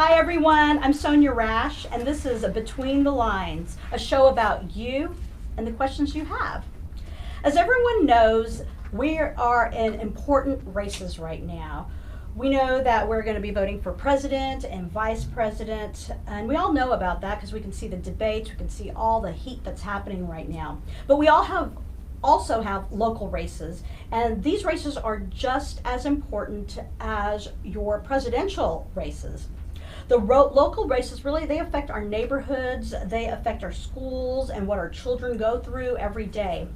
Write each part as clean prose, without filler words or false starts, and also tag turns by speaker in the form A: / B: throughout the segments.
A: Hi everyone, I'm Sonia Rash, and this is Between the Lines, a show about you and the questions you have. As everyone knows, we are in important races right now. We know that we're going to be voting for president and vice president, and we all know about that because we can see the debates, we can see all the heat that's happening right now. But we also have local races, and these races are just as important as your presidential races. The local races really, they affect our neighborhoods, they affect our schools and what our children go through every day.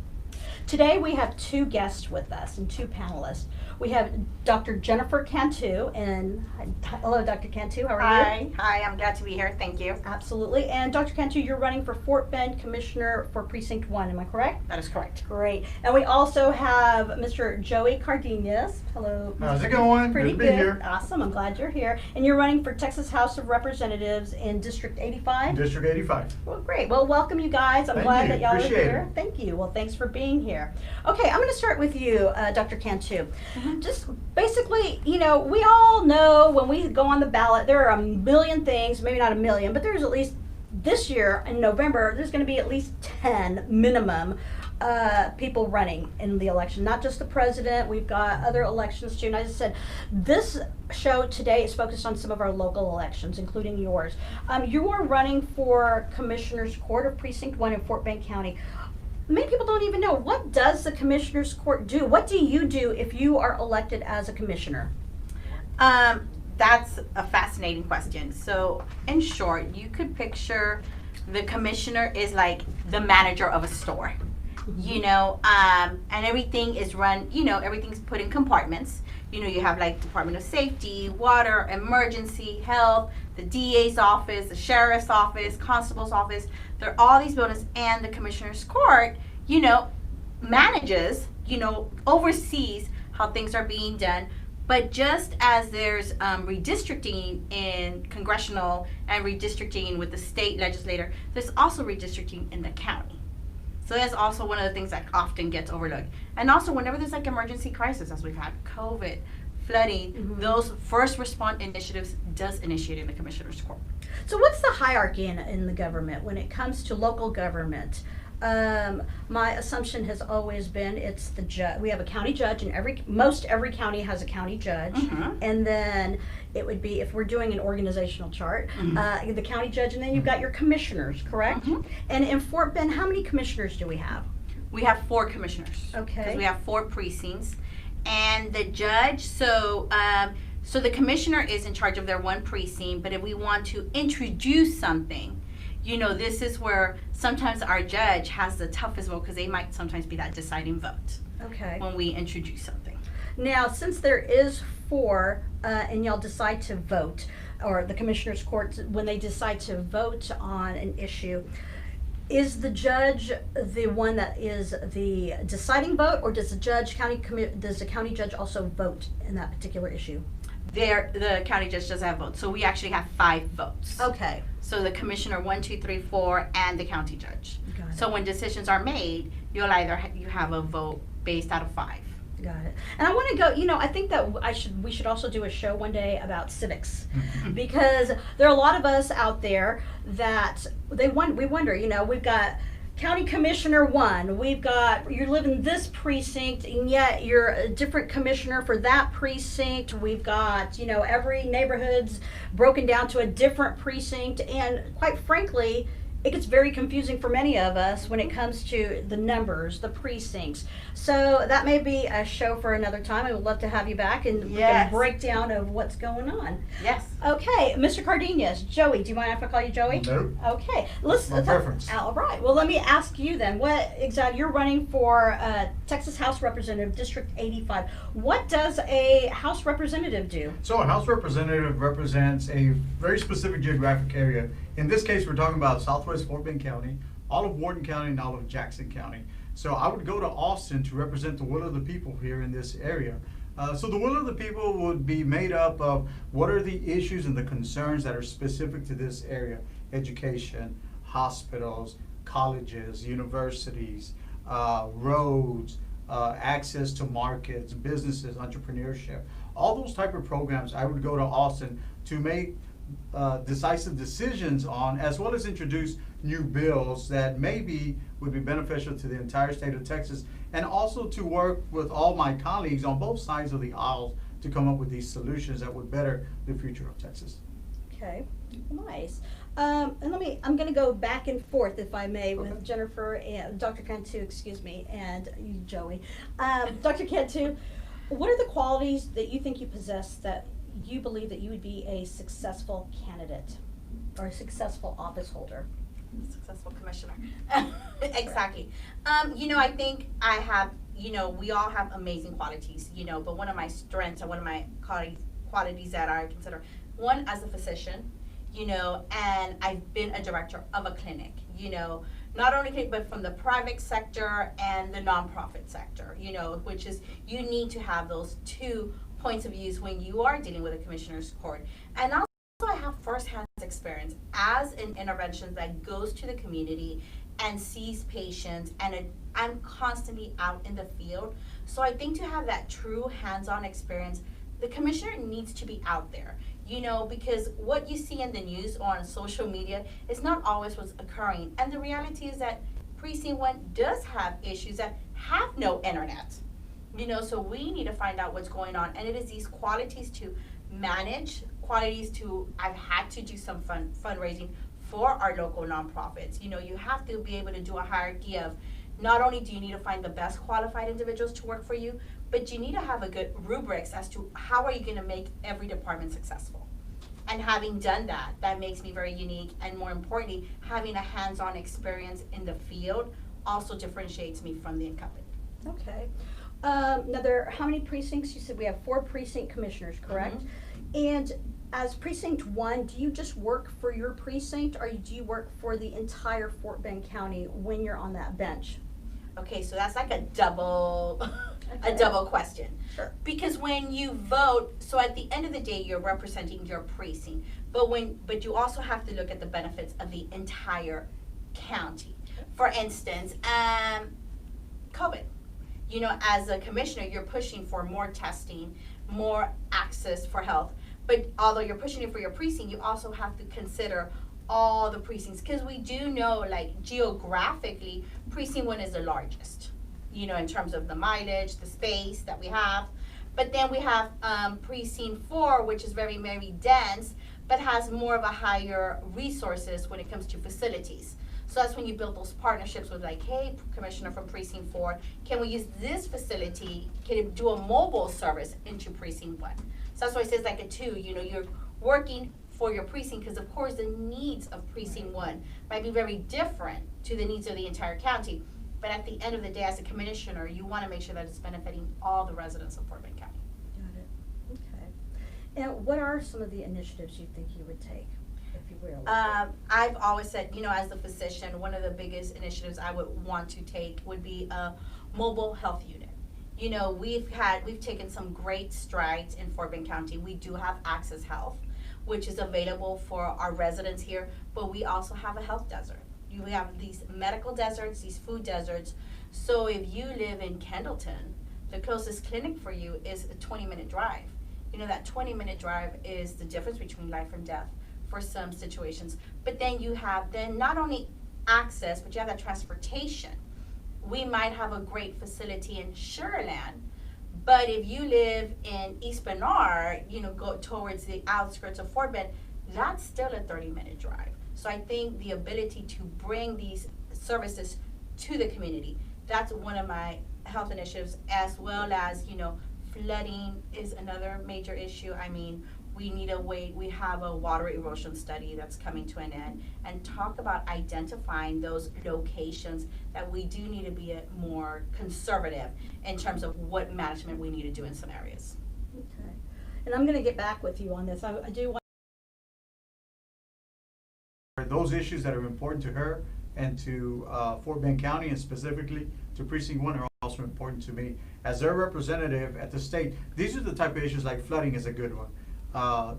A: Today we have two guests with us and two panelists. We have Dr. Jennifer Cantu, and hello Dr. Cantu, how are you?
B: Hi, I'm glad to be here, thank you.
A: Absolutely, and Dr. Cantu, you're running for Fort Bend Commissioner for Precinct 1, am I correct?
B: That is correct.
A: Great, and we also have Mr. Joey Cardenas. Hello.
C: How's it going?
A: Pretty
C: Good to be
A: good.
C: here.
A: Awesome, I'm glad you're here. And you're running for Texas House of Representatives in District 85?
C: District 85.
A: Well, great. Well, welcome you guys. I'm
C: Thank
A: glad
C: you.
A: that y'all are
C: Appreciate
A: here.
C: it.
A: Thank you. Well, thanks for being here. Okay, I'm going to start with you, Dr. Cantu. Just basically, we all know when we go on the ballot, there are a million things, maybe not a million, but there's at least this year in November, there's going to be at least 10 minimum people running in the election, not just the president. We've got other elections too. And as I said, this show today is focused on some of our local elections, including yours. You are running for Commissioner's Court of Precinct 1 in Fort Bend County. Many people don't even know, what does the Commissioner's Court do? What do you do if you are elected as a commissioner?
B: That's a fascinating question. So, in short, you could picture the commissioner is like the manager of a store, and everything is run, everything's put in compartments. You have like Department of Safety, Water, Emergency, Health, the DA's office, the Sheriff's office, Constable's office. There are all these buildings, and the Commissioner's Court, manages, oversees how things are being done. But just as there's redistricting in congressional and redistricting with the state legislator, there's also redistricting in the county. So that's also one of the things that often gets overlooked. And also whenever there's like emergency crisis, as we've had COVID, flooding, those first response initiatives does initiate in the Commissioner's Court.
A: So what's the hierarchy in the government when it comes to local government? My assumption has always been it's the judge. We have a county judge, and most every county has a county judge. And then it would be, if we're doing an organizational chart, the county judge, and then you've got your commissioners, correct? And in Fort Bend, how many commissioners do we have?
B: We have 4 commissioners.
A: Okay.
B: Because we have 4 precincts. And the judge, so the commissioner is in charge of their one precinct, but if we want to introduce something, this is where sometimes our judge has the toughest vote because they might sometimes be that deciding vote.
A: Okay.
B: When we introduce something.
A: Now, since there is 4, and y'all decide to vote, or the Commissioner's Court, when they decide to vote on an issue, is the judge the one that is the deciding vote, or does the county judge also vote in that particular issue?
B: The county judge does have votes, so we actually have 5 votes.
A: Okay.
B: So the commissioner 1, 2, 3, 4, and the county judge.
A: Got it.
B: So when decisions are made, you have a vote based out of 5.
A: Got it. And I want to go, I think that we should also do a show one day about civics, because there are a lot of us out there that we wonder, we've got County Commissioner 1, you live in this precinct, and yet you're a different commissioner for that precinct. We've got, every neighborhood's broken down to a different precinct, and quite frankly, it gets very confusing for many of us when it comes to the numbers, the precincts. So that may be a show for another time. I would love to have you back and we can break down of what's going on.
B: Yes.
A: Okay, Mr. Cardenas, Joey, do you mind if I call you Joey?
C: Nope.
A: Okay,
C: My preference.
A: All right. Well, let me ask you then. What exactly you're running for? Texas House Representative, District 85. What does a House Representative do?
C: So a House Representative represents a very specific geographic area. In this case, we're talking about Southwest Fort Bend County, all of Wharton County, and all of Jackson County. So I would go to Austin to represent the will of the people here in this area. So the will of the people would be made up of what are the issues and the concerns that are specific to this area: education, hospitals, colleges, universities, roads, access to markets, businesses, entrepreneurship. All those type of programs, I would go to Austin to make decisive decisions on, as well as introduce new bills that maybe would be beneficial to the entire state of Texas, and also to work with all my colleagues on both sides of the aisle to come up with these solutions that would better the future of Texas.
A: Okay, nice. And I'm gonna go back and forth, if I may,
C: Okay.
A: with Jennifer and Dr. Cantu, excuse me, and you, Joey. Dr. Cantu, what are the qualities that you think you possess that you believe that you would be a successful candidate or a successful office holder?
B: Successful commissioner. Exactly. I think I have, we all have amazing qualities, but one of my strengths and one of my qualities that I consider, one, as a physician, and I've been a director of a clinic, not only clinic, but from the private sector and the nonprofit sector, which is, you need to have those two points of views when you are dealing with a commissioner's court. And also I have firsthand experience as an intervention that goes to the community and sees patients, and I'm constantly out in the field. So I think to have that true hands-on experience, the commissioner needs to be out there, because what you see in the news or on social media is not always what's occurring. And the reality is that Precinct 1 does have issues that have no internet, so we need to find out what's going on. And it is these qualities to manage, I've had to do some fundraising for our local nonprofits. You have to be able to do a hierarchy of, not only do you need to find the best qualified individuals to work for you, but you need to have a good rubrics as to how are you going to make every department successful. And having done that, that makes me very unique, and more importantly, having a hands-on experience in the field also differentiates me from the incumbent.
A: Okay. How many precincts? You said we have 4 precinct commissioners, correct? And as Precinct 1, do you just work for your precinct, or do you work for the entire Fort Bend County when you're on that bench?
B: Okay, so that's like a double question.
A: Sure.
B: Because when you vote, so at the end of the day, you're representing your precinct, but you also have to look at the benefits of the entire county. For instance, COVID. As a commissioner, you're pushing for more testing, more access for health. But although you're pushing it for your precinct, you also have to consider all the precincts, because we do know, like, geographically, Precinct 1 is the largest, in terms of the mileage, the space that we have. But then we have Precinct 4, which is very, very dense, but has more of a higher resources when it comes to facilities. So that's when you build those partnerships with, like, hey, Commissioner from Precinct 4, can we use this facility? Can it do a mobile service into Precinct 1? So that's why it says like a 2, you're working for your precinct, because of course the needs of Precinct 1 might be very different to the needs of the entire county. But at the end of the day, as a commissioner, you want to make sure that it's benefiting all the residents of Fort Bend County.
A: Got it. Okay. And what are some of the initiatives you think you would take, if you will?
B: I've always said, as a physician, one of the biggest initiatives I would want to take would be a mobile health unit. We've taken some great strides in Fort Bend County. We do have Access Health, which is available for our residents here, but we also have a health desert. We have these medical deserts, these food deserts. So if you live in Kendleton, the closest clinic for you is a 20-minute drive. That 20-minute drive is the difference between life and death for some situations. But then you have not only access, but you have that transportation. We might have a great facility in Sugarland, but if you live in East Bernard, go towards the outskirts of Fort Bend, that's still a 30-minute drive. So I think the ability to bring these services to the community, that's one of my health initiatives, as well as, flooding is another major issue. I mean, we have a water erosion study that's coming to an end, and talk about identifying those locations that we do need to be more conservative in terms of what management we need to do in some areas.
A: Okay. And I'm going to get back with you on this. I do want
C: those issues that are important to her and to Fort Bend County, and specifically to Precinct 1, are also important to me. As their representative at the state, these are the type of issues, like flooding is a good one.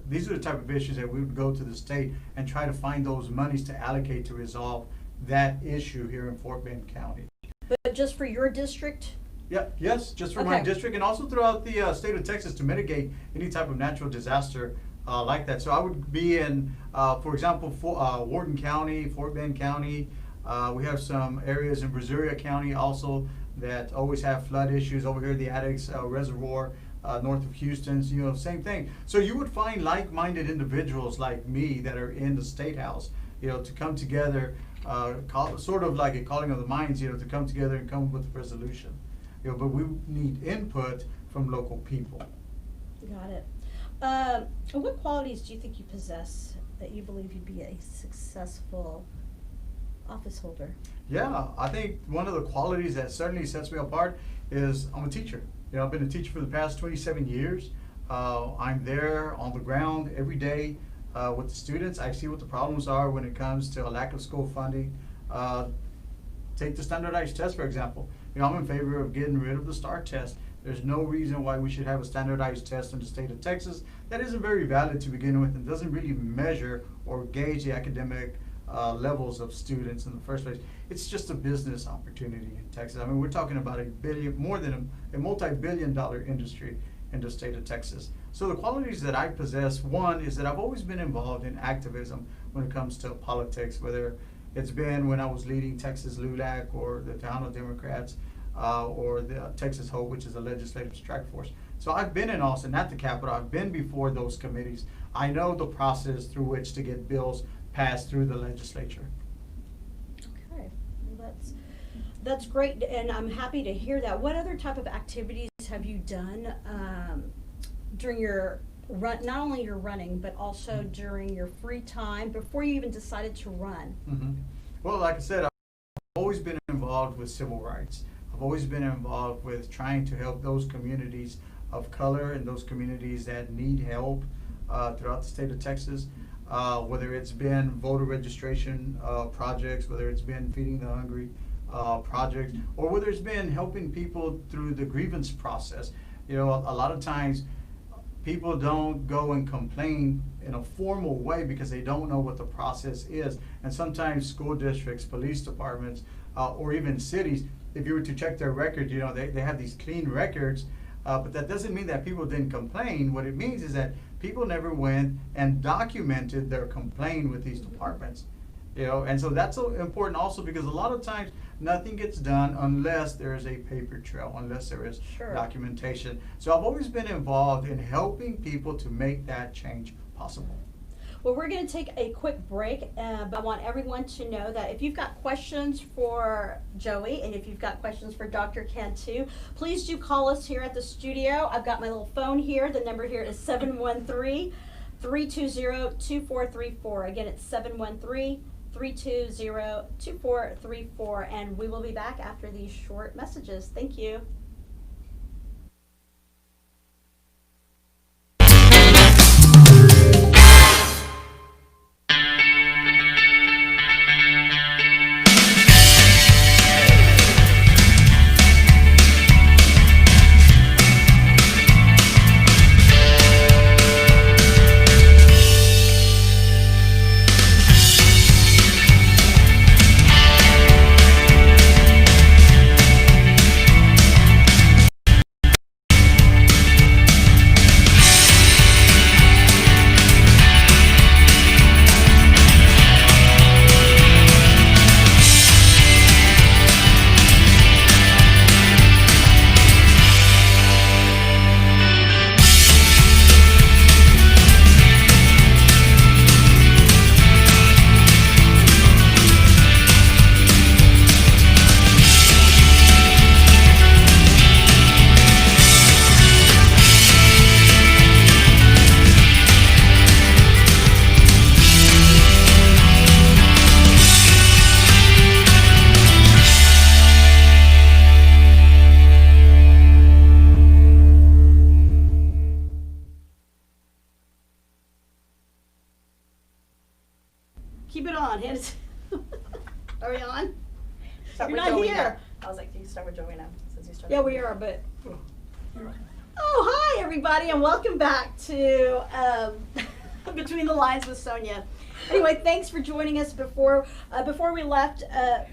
C: These are the type of issues that we would go to the state and try to find those monies to allocate to resolve that issue here in Fort Bend County.
A: But just for your district?
C: Yeah, yes, just for my
A: Okay.
C: district, and also throughout the state of Texas, to mitigate any type of natural disaster like that. So I would be in, for example, Wharton County, Fort Bend County. We have some areas in Brazoria County also that always have flood issues. Over here, the Addicts Reservoir, north of Houston, same thing. So you would find like-minded individuals like me that are in the State House, to come together, sort of like a calling of the minds, to come together and come up with a resolution. But we need input from local people.
A: Got it. What qualities do you think you possess that you believe you'd be a successful office holder?
C: Yeah, I think one of the qualities that certainly sets me apart is I'm a teacher. I've been a teacher for the past 27 years. I'm there on the ground every day with the students. I see what the problems are when it comes to a lack of school funding. Take the standardized test, for example. I'm in favor of getting rid of the STAR test. There's no reason why we should have a standardized test in the state of Texas that isn't very valid to begin with and doesn't really measure or gauge the academic levels of students in the first place. It's just a business opportunity in Texas. I mean, we're talking about more than a multi-billion-dollar industry in the state of Texas. So the qualities that I possess, one is that I've always been involved in activism when it comes to politics, whether it's been when I was leading Texas LULAC or the Tejano Democrats or the Texas Hope, which is a legislative strike force. So I've been in Austin at the Capitol. I've been before those committees. I know the process through which to get bills passed through the legislature.
A: Okay, well, that's great, and I'm happy to hear that. What other type of activities have you done during your run? Not only your running, but also during your free time before you even decided to run?
C: Mm-hmm. Well, like I said, I've always been involved with civil rights. I've always been involved with trying to help those communities of color and those communities that need help throughout the state of Texas. Whether it's been voter registration projects, whether it's been feeding the hungry projects, or whether it's been helping people through the grievance process. A lot of times people don't go and complain in a formal way because they don't know what the process is. And sometimes school districts, police departments, or even cities, if you were to check their record, they have these clean records, but that doesn't mean that people didn't complain. What it means is that people never went and documented their complaint with these departments. And so that's so important also because a lot of times nothing gets done unless there is a paper trail, unless there is documentation. So I've always been involved in helping people to make that change possible.
A: Well, we're going to take a quick break, but I want everyone to know that if you've got questions for Joey and if you've got questions for Dr. Cantu, please do call us here at the studio. I've got my little phone here. The number here is 713-320-2434. Again, it's 713-320-2434, and we will be back after these short messages. Thank you. Keep it on. Are we on?
B: Start
A: You're
B: with
A: not
B: Joey
A: here.
B: now. I was like, you start with Joey now, since you started.
A: Yeah, we are, but. Oh, hi, everybody, and welcome back to Between the Lines with Sonia. Anyway, thanks for joining us. Before we left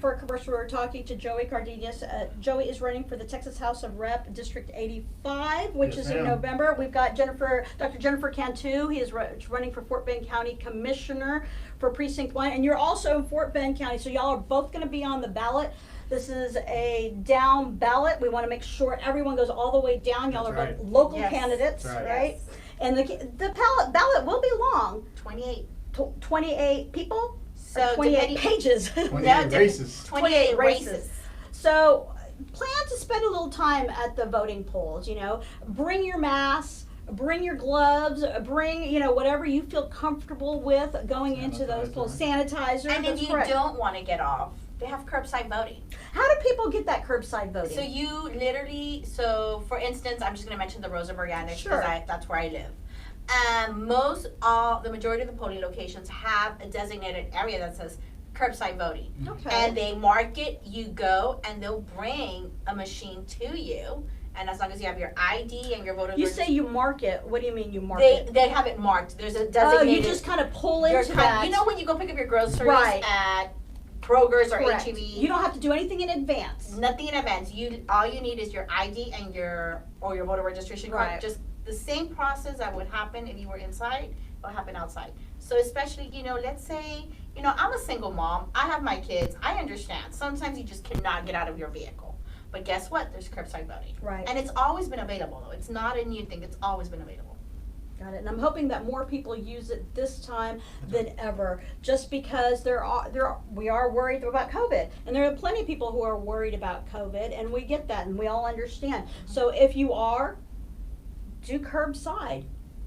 A: for a commercial, we were talking to Joey Cardenas. Joey is running for the Texas House of Rep District 85, which
C: Yes,
A: is in
C: ma'am.
A: November. We've got Dr. Jennifer Cantu. He is running for Fort Bend County Commissioner for Precinct 1. And you're also in Fort Bend County, so y'all are both going to be on the ballot. This is a down ballot. We want to make sure everyone goes all the way down. Y'all
C: That's
A: are
C: right.
A: both local
B: Yes.
A: candidates,
C: That's right.
A: right? And the ballot will be long.
B: 28.
A: 28 people?
B: So
A: Or 28
B: depending-
A: pages.
C: 28 races.
B: 28 races.
A: So plan to spend a little time at the voting polls, you know. Bring your masks, bring your gloves, bring, you know, whatever you feel comfortable with going into those
C: Sanitizer.
A: polls. Sanitizer,
B: And
A: that's
B: if you
A: correct.
B: don't want to get off, they have curbside voting.
A: How do people get that curbside voting?
B: So you literally, so for instance, I'm just going to mention the Rosenberg Annex
A: Sure.
B: because that's where I live. The majority of the polling locations have a designated area that says curbside voting.
A: Okay.
B: And they mark it, you go, and they'll bring a machine to you. And as long as you have your ID and your voter
A: You
B: registration,
A: say you mark it. What do you mean you mark
B: they
A: it?
B: they have it marked. There's a
A: Oh,
B: designated.
A: you just kind of pull
B: your
A: into
B: time-
A: that.
B: You know when you go pick up your groceries
A: Right.
B: at Kroger's or
A: Correct.
B: HEB?
A: You don't have to do anything in advance.
B: Nothing in advance. All you need is your ID and your voter registration card.
A: Right.
B: Just the same process that would happen if you were inside will happen outside. So especially, let's say, I'm a single mom. I have my kids. I understand. Sometimes you just cannot get out of your vehicle. But guess what? There's curbside voting.
A: Right.
B: And it's always been available though. It's not a new thing. It's always been available.
A: Got it. And I'm hoping that more people use it this time than ever, just because we are worried about COVID, and there are plenty of people who are worried about COVID, and we get that, and we all understand. So if you are, do curbside.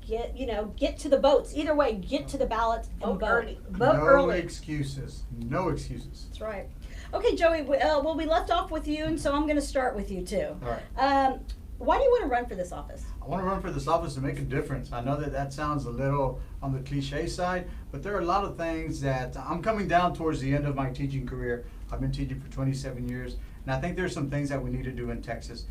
A: Get to the votes. Either way, get to the ballots and
B: Vote
A: vote.
B: early.
A: Vote
C: No
A: early.
C: excuses. No excuses.
A: That's right. Okay, Joey. Well, we left off with you, and so I'm going to start with you too.
C: All right.
A: Why do you want to run for this office?
C: I want to run for this office to make a difference. I know that sounds a little on the cliche side, but there are a lot of things that I'm coming down towards the end of my teaching career. I've been teaching for 27 years, and I think there's some things that we need to do in Texas.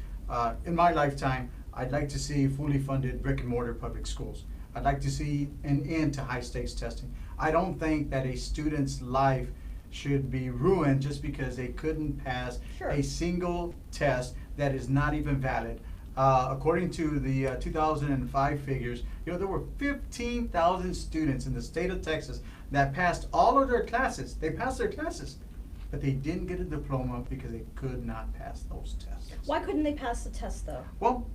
C: In my lifetime, I'd like to see fully funded brick and mortar public schools. I'd like to see an end to high stakes testing. I don't think that a student's life should be ruined just because they couldn't pass
A: Sure.
C: a single test that is not even valid. According to the 2005 figures, there were 15,000 students in the state of Texas that passed all of their classes. They passed their classes, but they didn't get a diploma because they could not pass those tests.
A: Why couldn't they pass the test though?
C: Well,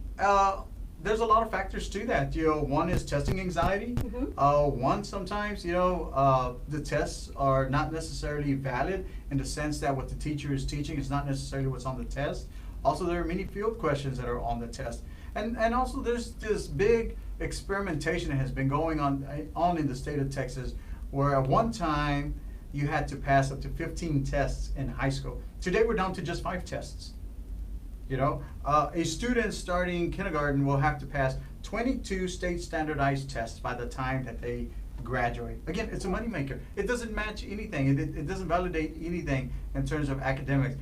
C: there's a lot of factors to that. One is testing anxiety.
A: Mhm.
C: One, sometimes, the tests are not necessarily valid in the sense that what the teacher is teaching is not necessarily what's on the test. Also, there are many field questions that are on the test. And also there's this big experimentation that has been going on in the state of Texas, where at one time you had to pass up to 15 tests in high school. Today we're down to just 5 tests. A student starting kindergarten will have to pass 22 state standardized tests by the time that they graduate. Again, it's a moneymaker. It doesn't match anything. It doesn't validate anything in terms of academics.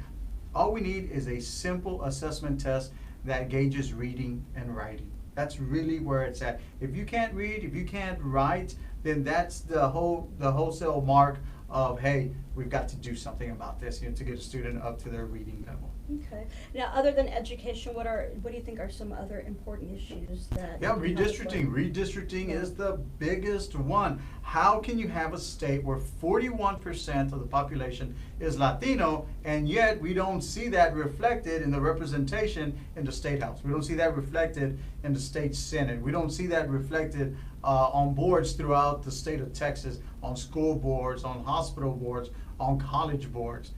C: All we need is a simple assessment test that gauges reading and writing. That's really where it's at. If you can't read, if you can't write, then that's the wholesale mark of, hey, we've got to do something about this, to get a student up to their reading level.
A: Okay. Now, other than education, what do you think are some other important issues that?
C: Yeah,
A: you have
C: redistricting.
A: with?
C: Redistricting is the biggest one. How can you have a state where 41% of the population is Latino, and yet we don't see that reflected in the representation in the state house? We don't see that reflected in the state senate. We don't see that reflected on boards throughout the state of Texas, on school boards, on hospital boards, on college boards.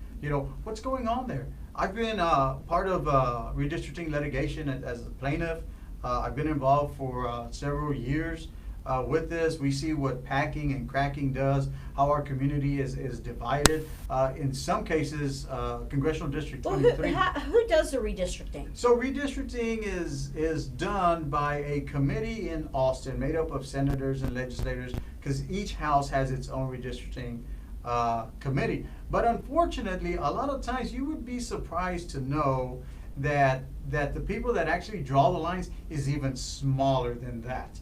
C: What's going on there? I've been part of redistricting litigation as a plaintiff. I've been involved for several years with this. We see what packing and cracking does, how our community is divided. In some cases, Congressional District
A: Well,
C: 23.
A: who does the redistricting?
C: So redistricting is done by a committee in Austin made up of senators and legislators, because each house has its own redistricting committee. But unfortunately, a lot of times you would be surprised to know that the people that actually draw the lines is even smaller than that.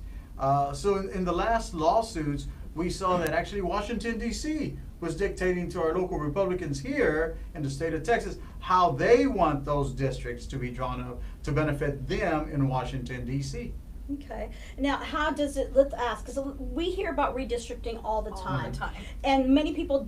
C: So in the last lawsuits, we saw that actually Washington DC was dictating to our local Republicans here in the state of Texas how they want those districts to be drawn up to benefit them in Washington DC.
A: Okay. Now, how does it, let's ask, because we hear about redistricting all the
B: All
A: time.
B: the time.
A: And many people,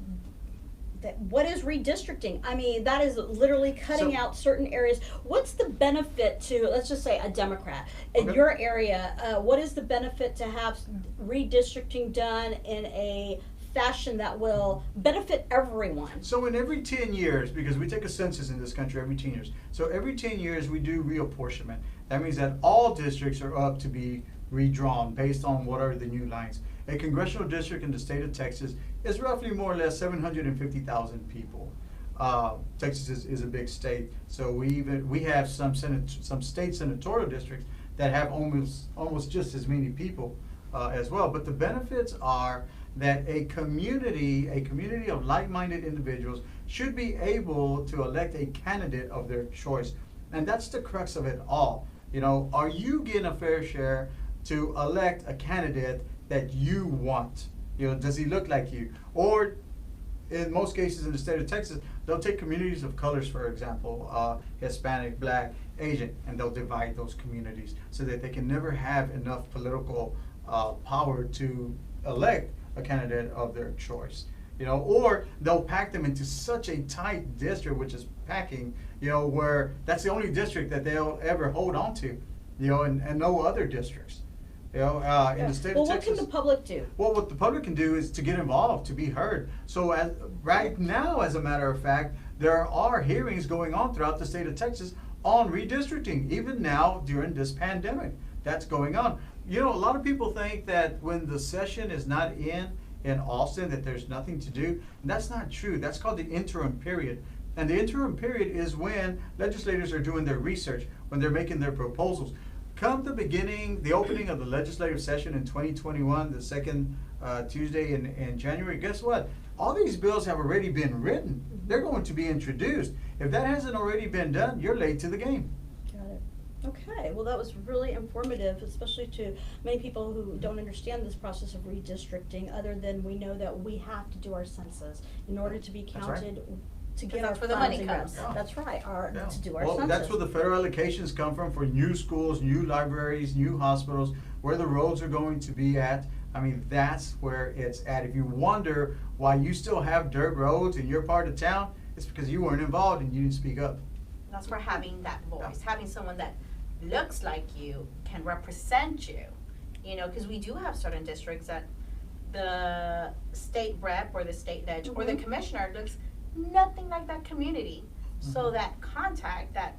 A: what is redistricting? I mean, that is literally cutting
C: So-
A: out certain areas. What's the benefit to, let's just say, a Democrat in
C: Okay.
A: your area? What is the benefit to have redistricting done in a fashion that will benefit everyone?
C: So in every 10 years, because we take a census in this country every 10 years, so every 10 years we do reapportionment. That means that all districts are up to be redrawn based on what are the new lines. A congressional district in the state of Texas is roughly more or less 750,000 people. Texas is a big state, so we have some state senatorial districts that have almost just as many people as well. But the benefits are that a community of like-minded individuals should be able to elect a candidate of their choice. And that's the crux of it all. You know, are you getting a fair share to elect a candidate that you want? You know, does he look like you? Or in most cases in the state of Texas, they'll take communities of colors, for example, Hispanic, Black, Asian, and they'll divide those communities so that they can never have enough political power to elect a candidate of their choice. You know, or they'll pack them into such a tight district, which is packing, you know, where that's the only district that they'll ever hold on to, you know, and no other districts. You know, in the state
A: Well,
C: of
A: what
C: Texas.
A: can the public do?
C: Well, what the public can do is to get involved, to be heard. So right now, as a matter of fact, there are hearings going on throughout the state of Texas on redistricting, even now during this pandemic. That's going on. You know, a lot of people think that when the session is not in Austin, that there's nothing to do. And that's not true. That's called the interim period. And the interim period is when legislators are doing their research, when they're making their proposals. Come the opening of the legislative session in 2021, the second Tuesday in January, guess what? All these bills have already been written. They're going to be introduced. If that hasn't already been done, you're late to the game.
A: Got it. Okay, well, that was really informative, especially to many people who don't understand this process of redistricting, other than we know that we have to do our census in order to be
C: That's right.
A: counted, to get our
B: that's where the
A: funds
B: money
A: and
B: comes.
A: grants. That's right,
C: Yeah.
A: to do our
C: Well,
A: census.
C: that's where the federal allocations come from for new schools, new libraries, new hospitals, where the roads are going to be at. I mean, that's where it's at. If you wonder why you still have dirt roads in your part of town, it's because you weren't involved and you didn't speak up.
B: That's where having that voice, having someone that looks like you can represent you, you know, because we do have certain districts that the state rep or the state ledge or the
A: Mhm.
B: commissioner looks nothing like that community. So
C: Mhm.
B: that contact, that,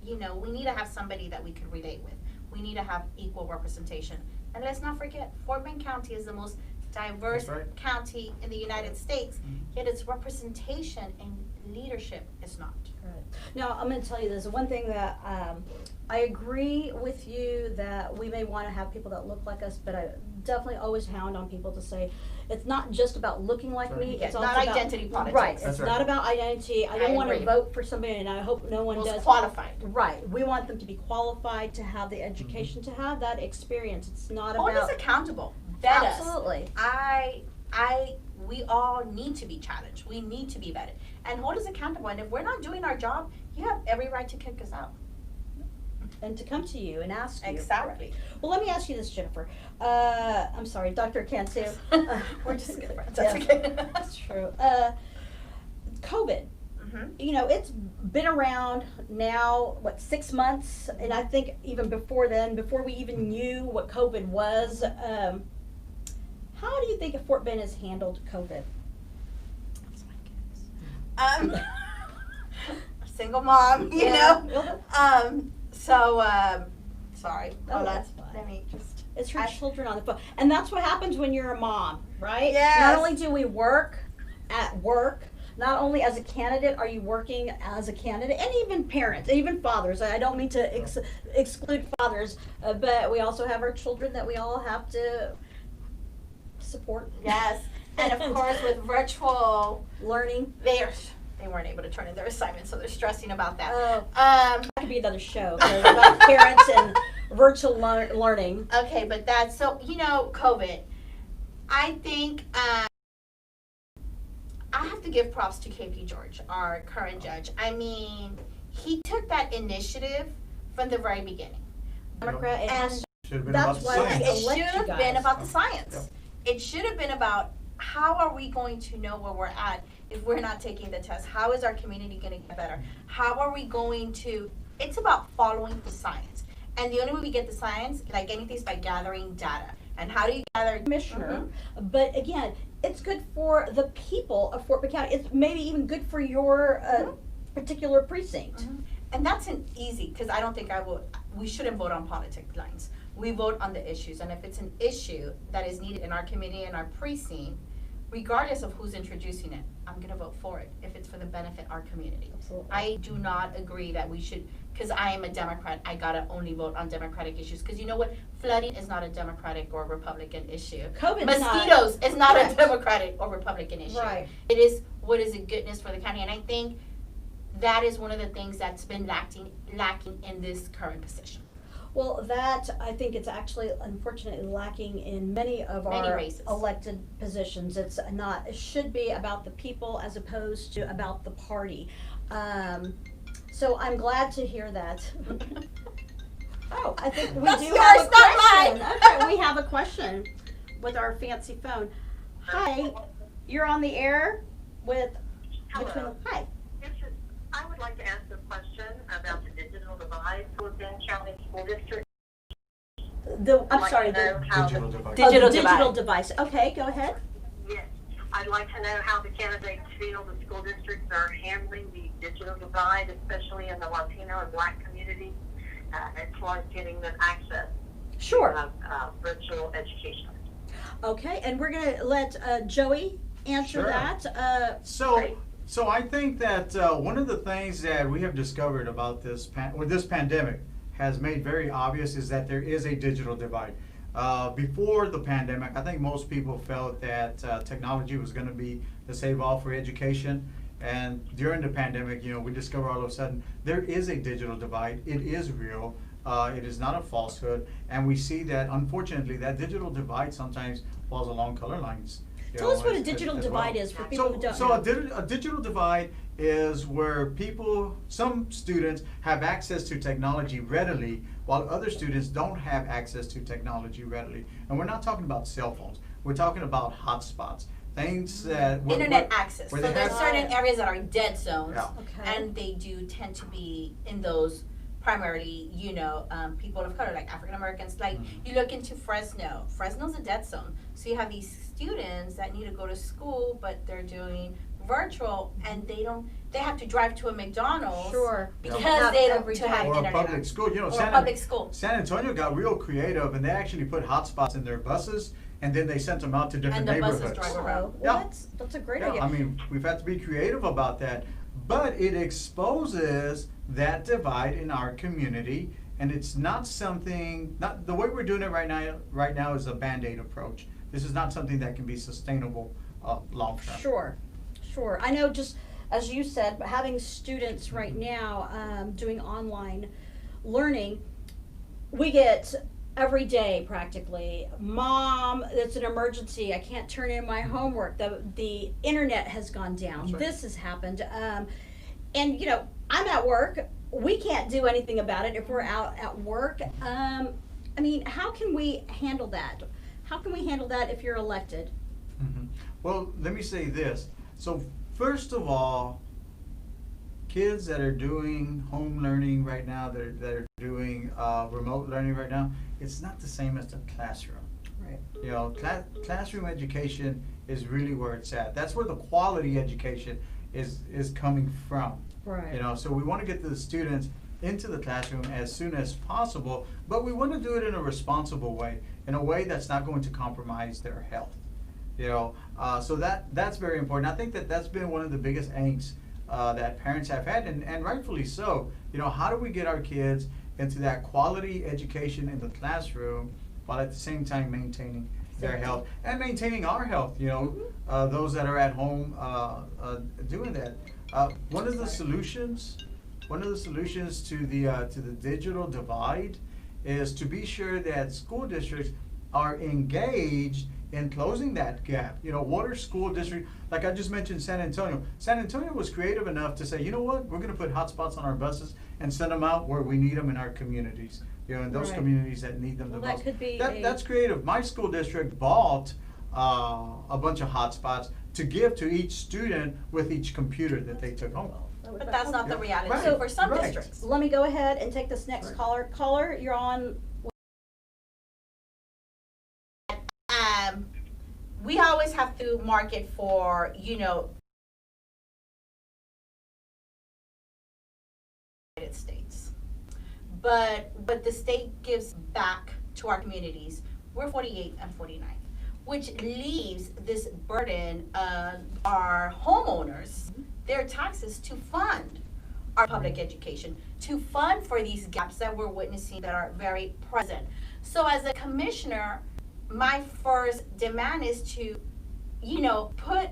B: you know, we need to have somebody that we can relate with. We need to have equal representation. And let's not forget, Fort Bend County is the most diverse
C: That's right.
B: county in the United States, yet its representation and leadership is not.
A: Right. Now, I'm going to tell you this. One thing that I agree with you that we may want to have people that look like us, but I definitely always hound on people to say it's not just about looking like
C: Right.
A: me.
B: Yeah,
A: It's
B: not
A: also about,
B: identity politics.
A: Right.
C: That's
A: It's
C: right.
A: not about identity. I don't want to
B: agree.
A: vote for somebody, and I hope no one
B: Most
A: does.
B: qualified.
A: Right. We want them to be qualified, to have the education, to have that experience. It's not
B: Hold us
A: about.
B: accountable. Vet us.
A: Absolutely.
B: We all need to be challenged. We need to be vetted. And hold us accountable. And if we're not doing our job, you have every right to kick us out.
A: And to come to you and ask you.
B: Exactly.
A: Well, let me ask you this, Jennifer. I'm sorry, Dr. Cantu.
B: We're just good friends.
A: Yeah,
B: That's okay.
A: That's true. COVID.
B: Mhm.
A: You know, it's been around now, 6 months? And I think even before then, before we even knew what COVID was, how do you think Fort Bend has handled COVID?
B: That's my goodness. Single mom, you know. Sorry.
A: Oh,
B: Hold on.
A: that's fine.
B: Let me just.
A: It's her
B: I-
A: children on the phone. And that's what happens when you're a mom, right?
B: Yes.
A: Not only do we work at work, not only as a candidate are you working as a candidate, and even parents, even fathers. I don't mean to exclude fathers, but we also have our children that we all have to support.
B: Yes. And of course, with virtual,
A: Learning.
B: they weren't able to turn in their assignments, so they're stressing about that.
A: Oh,
B: Um,
A: that could be another show about parents and virtual learning.
B: Okay, but that's so, COVID. I think I have to give props to KP George, our current judge. I mean, he took that initiative from the very beginning.
A: Democrat, it has
C: Should have been
A: That's
C: about the
A: why
C: science.
A: we
B: It
A: elect
B: should
A: you
B: have been
A: guys.
B: about the science. It should have been about how are we going to know where we're at if we're not taking the test? How is our community going to get better? How are we going to? It's about following the science. And the only way we get the science, like anything, is by gathering data. And how do you gather?
A: commissioner, but again, it's good for the people of Fort Bend County. It's maybe even good for your particular precinct.
B: And that's an easy, because I don't think we shouldn't vote on politic lines. We vote on the issues, and if it's an issue that is needed in our community and our precinct, regardless of who's introducing it, I'm gonna vote for it if it's for the benefit of our community.
A: Absolutely.
B: I do not agree that we should, because I am a Democrat, I gotta only vote on Democratic issues, because you know what? Flooding is not a Democratic or Republican issue.
A: COVID's
B: Mosquitoes is not
A: Correct.
B: a Democratic or Republican issue.
A: Right.
B: It is, what is it goodness for the county, and I think that is one of the things that's been lacking in this current position.
A: Well, that, I think it's actually unfortunately lacking in many of
B: Many
A: our
B: races.
A: elected positions. It's not, it should be about the people as opposed to about the party. So I'm glad to hear that. Oh, I think we
B: That's
A: do
B: yours,
A: have a
B: not
A: question.
B: mine.
A: Okay, we have a question with our fancy phone. Hi, you're on the air with,
D: Hello.
A: hi.
D: I would like to ask a question about the digital divide for Bend County School District.
A: I'm
D: I'd
A: sorry,
D: like to know
A: the
D: how
C: Digital device.
B: Digital
A: digital
B: divide.
A: device. Okay, go ahead.
D: Yes, I'd like to know how the candidates feel the school districts are handling the digital divide, especially in the Latino and Black community, as far as getting them access
A: Sure.
D: to virtual education.
A: Okay, and we're gonna let Joey answer
C: Sure.
A: that.
C: So I think that one of the things that we have discovered about this pandemic has made very obvious is that there is a digital divide. Before the pandemic, I think most people felt that technology was going to be the save all for education. And during the pandemic, we discover all of a sudden there is a digital divide. It is real. It is not a falsehood. And we see that, unfortunately, that digital divide sometimes falls along color lines.
A: Tell us what a digital divide is for people who don't know.
C: A digital divide is where some students have access to technology readily, while other students don't have access to technology readily. And we're not talking about cell phones. We're talking about hotspots, things that
B: Internet access. So
C: where they
B: there's
C: have-
B: certain areas that are dead zones,
C: Yeah.
A: Okay.
B: and they do tend to be in those primarily, people of color, like African Americans. Like you look into Fresno. Fresno's a dead zone. So you have these students that need to go to school, but they're doing virtual, and they have to drive to a McDonald's
A: Sure.
B: because
A: Have
B: they don't
A: every
B: to have
A: day.
C: or a
B: internet
C: public
B: access.
C: school.
B: Or a public school.
C: San Antonio got real creative, and they actually put hotspots in their buses, and then they sent them out to different
B: And the buses
C: neighborhoods.
B: drive
A: Oh, well,
C: Yeah.
A: that's a great
C: Yeah,
A: idea.
C: I mean, we've had to be creative about that, but it exposes that divide in our community, and it's not the way we're doing it right now is a Band-Aid approach. This is not something that can be sustainable long term.
A: Sure. I know, just as you said, having students right now doing online learning, we get every day practically, Mom, it's an emergency, I can't turn in my homework, the internet has gone down,
C: That's right.
A: this has happened. And I'm at work, we can't do anything about it if we're out at work. I mean, how can we handle that? How can we handle that if you're elected?
C: Mhm. Well, let me say this. So first of all, kids that are doing home learning right now, that are doing remote learning right now, it's not the same as the classroom.
A: Right.
C: Classroom education is really where it's at. That's where the quality education is coming from.
A: Right.
C: So we want to get the students into the classroom as soon as possible, but we want to do it in a responsible way, in a way that's not going to compromise their health. So that's very important. I think that's been one of the biggest angst that parents have had, and rightfully so. How do we get our kids into that quality education in the classroom while at the same time maintaining their health and maintaining our health? Those that are at home doing that. One of the solutions to the digital divide is to be sure that school districts are engaged in closing that gap. You know, Water School District, like I just mentioned San Antonio. San Antonio was creative enough to say, you know what, we're gonna put hotspots on our buses and send them out where we need them in our communities. You know, in those
A: Right.
C: communities that need them the
A: Well, that
C: most.
A: could be
C: That's creative. My school district bought a bunch of hotspots to give to each student with each computer that they took home.
B: But that's not the
C: Yeah.
B: reality
C: Right,
B: for some
C: right.
B: districts.
A: Let me go ahead and take this next
C: Right.
A: caller. Caller, you're on.
B: We always have to market for, United States. But the state gives back to our communities, we're 48 and 49, which leaves this burden on our homeowners, their taxes to fund our public education, to fund for these gaps that we're witnessing that are very present. So as a commissioner, my first demand is to, put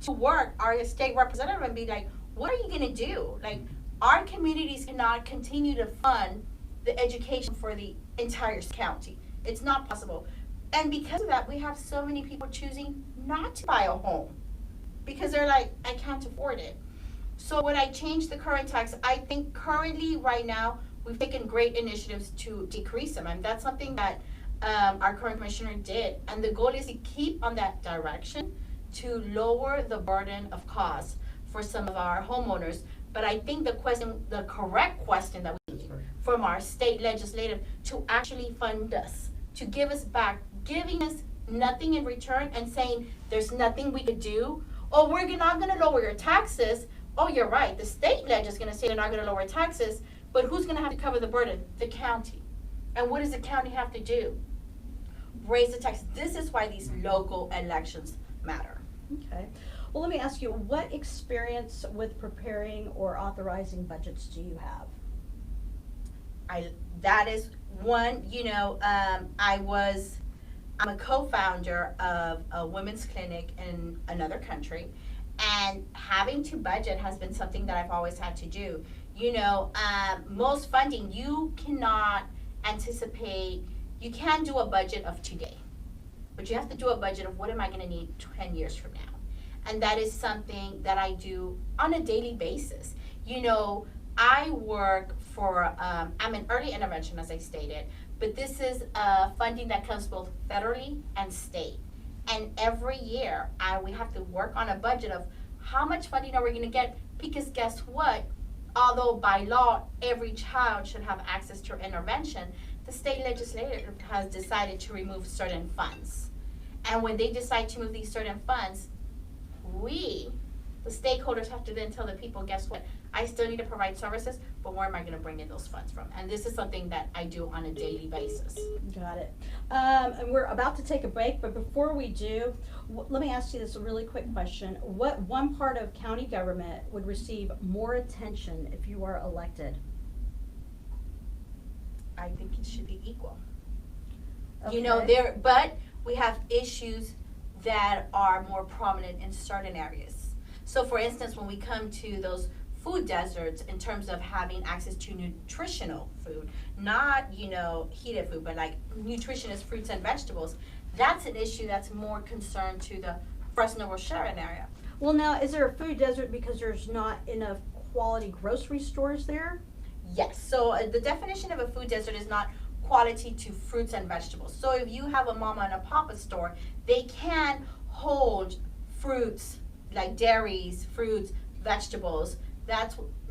B: to work our state representative and be like, what are you gonna do? Like, our communities cannot continue to fund the education for the entire county. It's not possible. And because of that, we have so many people choosing not to buy a home because they're like, I can't afford it. So when I change the current tax, I think currently, right now, we've taken great initiatives to decrease them. And that's something that our current commissioner did. And the goal is to keep on that direction to lower the burden of costs for some of our homeowners. But I think the correct question that we need from our state legislative to actually fund us, to give us back, giving us nothing in return and saying there's nothing we could do. Oh, we're not gonna lower your taxes. Oh, you're right, the state leg is gonna say they're not gonna lower taxes, but who's gonna have to cover the burden? The county. And what does the county have to do? Raise the tax. This is why these local elections matter.
A: Okay. Well, let me ask you, what experience with preparing or authorizing budgets do you have?
B: That is one, I'm a co-founder of a women's clinic in another country, and having to budget has been something that I've always had to do. Most funding, you cannot anticipate, you can do a budget of today, but you have to do a budget of what am I gonna need 10 years from now? And that is something that I do on a daily basis. I work for, I'm an early intervention, as I stated, but this is funding that comes both federally and state. And every year, we have to work on a budget of how much funding are we gonna get? Because guess what? Although by law, every child should have access to intervention, the state legislature has decided to remove certain funds. And when they decide to move these certain funds, we, the stakeholders, have to then tell the people, guess what? I still need to provide services, but where am I gonna bring in those funds from? And this is something that I do on a daily basis.
A: Got it. And we're about to take a break, but before we do, let me ask you this really quick question. What one part of county government would receive more attention if you are elected?
B: I think it should be equal.
A: Okay.
B: But we have issues that are more prominent in certain areas. So for instance, when we come to those food deserts in terms of having access to nutritional food, not, heated food, but like nutritious fruits and vegetables, that's an issue that's more concerned to the Fresno Rochelle area.
A: Well, now, is there a food desert because there's not enough quality grocery stores there?
B: Yes, so the definition of a food desert is not quality to fruits and vegetables. So if you have a mama and a papa store, they can hold fruits like dairies, fruits, vegetables.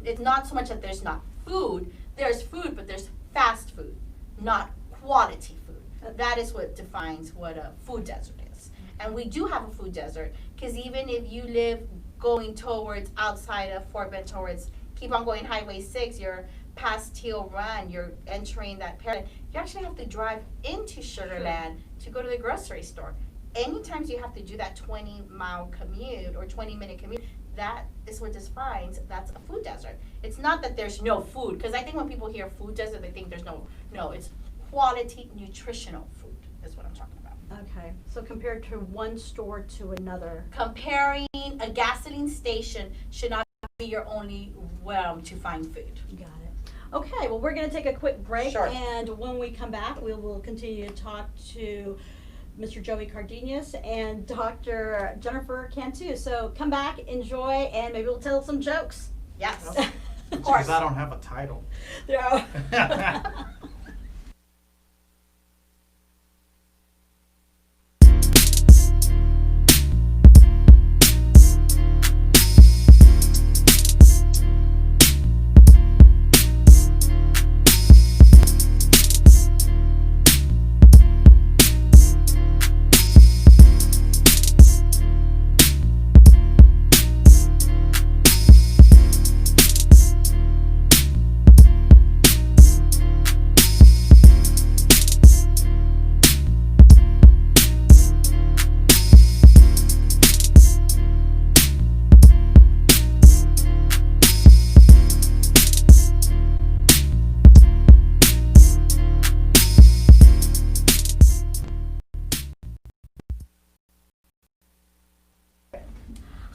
B: It's not so much that there's not food, there's food, but there's fast food, not quality food. That is what defines what a food desert is. And we do have a food desert, because even if you live going towards outside of Fort Bend, towards, keep on going Highway 6, you're past Teal Run, you're entering that period, you actually have to drive into Sugar Land to go to the grocery store. Anytime you have to do that 20-mile commute or 20-minute commute, that is what defines that's a food desert. It's not that there's no food, because I think when people hear food desert, they think there's no, it's quality nutritional food is what I'm talking about.
A: Okay, so compared to one store to another.
B: Comparing a gasoline station should not be your only realm to find food.
A: Got it. Okay, well, we're going to take a quick break,
B: Sure.
A: and when we come back, we will continue to talk to Mr. Joey Cardenas and Dr. Jennifer Cantu. So come back, enjoy, and maybe we'll tell some jokes.
B: Yes.
A: Of
C: Because
A: course.
C: I don't have a title.
A: Yeah.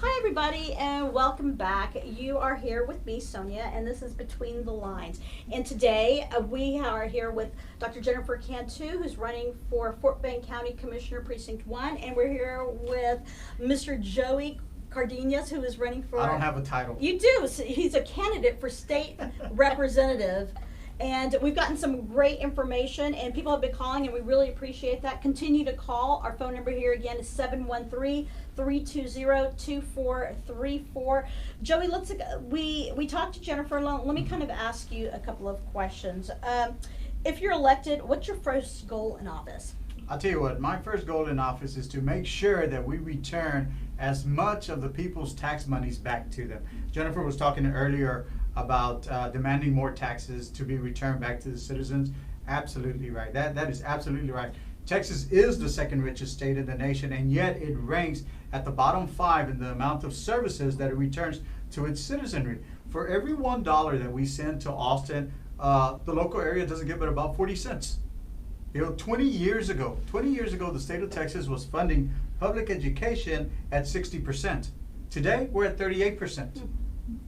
A: Hi, everybody, and welcome back. You are here with me, Sonia, and this is Between the Lines. And today we are here with Dr. Jennifer Cantu, who's running for Fort Bend County Commissioner Precinct 1, and we're here with Mr. Joey Cardenas, who is running for...
C: I don't have a title.
A: You do. So he's a candidate for state representative. And we've gotten some great information, and people have been calling, and we really appreciate that. Continue to call. Our phone number here again is 713-320-2434. Joey, we talked to Jennifer. Let me kind of ask you a couple of questions. If you're elected, what's your first goal in office?
C: I'll tell you what, my first goal in office is to make sure that we return as much of the people's tax monies back to them. Jennifer was talking earlier about demanding more taxes to be returned back to the citizens. Absolutely right. That is absolutely right. Texas is the second richest state in the nation, and yet it ranks at the bottom 5 in the amount of services that it returns to its citizenry. For every $1 that we send to Austin, the local area doesn't get but about 40 cents. You know, 20 years ago, the state of Texas was funding public education at 60%. Today, we're at 38%.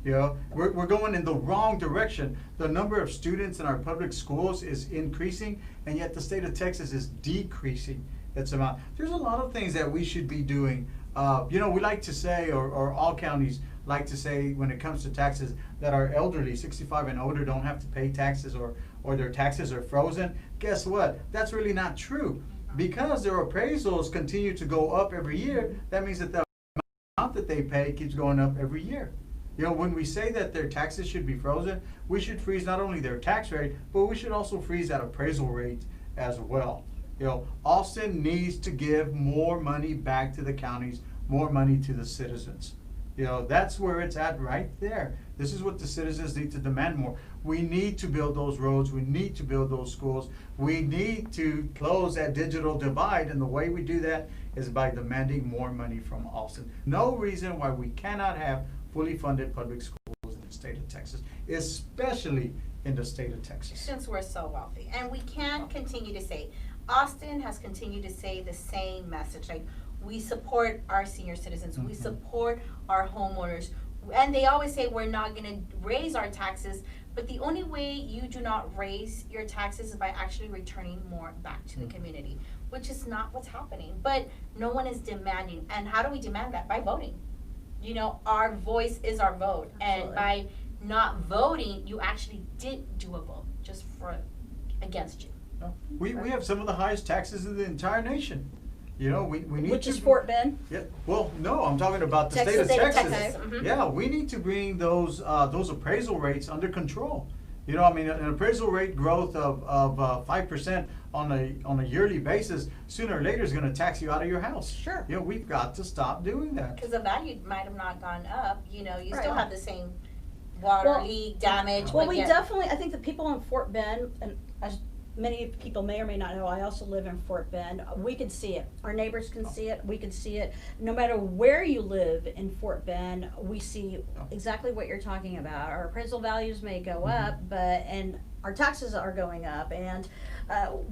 C: You know, we're going in the wrong direction. The number of students in our public schools is increasing, and yet the state of Texas is decreasing its amount. There's a lot of things that we should be doing. You know, we like to say, or all counties like to say when it comes to taxes, that our elderly, 65 and older, don't have to pay taxes or their taxes are frozen. Guess what? That's really not true. Because their appraisals continue to go up every year, that means that the amount that they pay keeps going up every year. You know, when we say that their taxes should be frozen, we should freeze not only their tax rate, but we should also freeze that appraisal rate as well. You know, Austin needs to give more money back to the counties, more money to the citizens. You know, that's where it's at right there. This is what the citizens need to demand more. We need to build those roads. We need to build those schools. We need to close that digital divide, and the way we do that is by demanding more money from Austin. No reason why we cannot have fully funded public schools in the state of Texas, especially in the state of Texas.
B: Since we're so wealthy. And we can't continue to say, Austin has continued to say the same message, like we support our senior citizens, we support our homeowners, and they always say we're not gonna raise our taxes, but the only way you do not raise your taxes is by actually returning more back to the community, which is not what's happening. But no one is demanding, and how do we demand that? By voting. You know, our voice is our vote, and
A: Absolutely.
B: by not voting, you actually did do a vote just for against you.
C: We have some of the highest taxes in the entire nation. You know, we need
A: Which
C: to.
A: is Fort Bend?
C: Yeah, well, no, I'm talking about the
A: Texas,
C: state of
A: state of
C: Texas.
A: Texas.
B: Mhm.
C: Yeah, we need to bring those appraisal rates under control. You know, I mean, an appraisal rate growth of 5% on a yearly basis, sooner or later is going to tax you out of your house.
A: Sure.
C: You know, we've got to stop doing that.
B: Because the value might have not gone up, you know, you
A: Right.
B: still have the same water
A: Well-
B: leak damage.
A: Well,
B: but
A: we
B: yet-
A: definitely, I think the people in Fort Bend, and as many people may or may not know, I also live in Fort Bend, we can see it. Our neighbors can see it, we can see it. No matter where you live in Fort Bend, we see exactly what you're talking about. Our appraisal values may go up, and our taxes are going up, and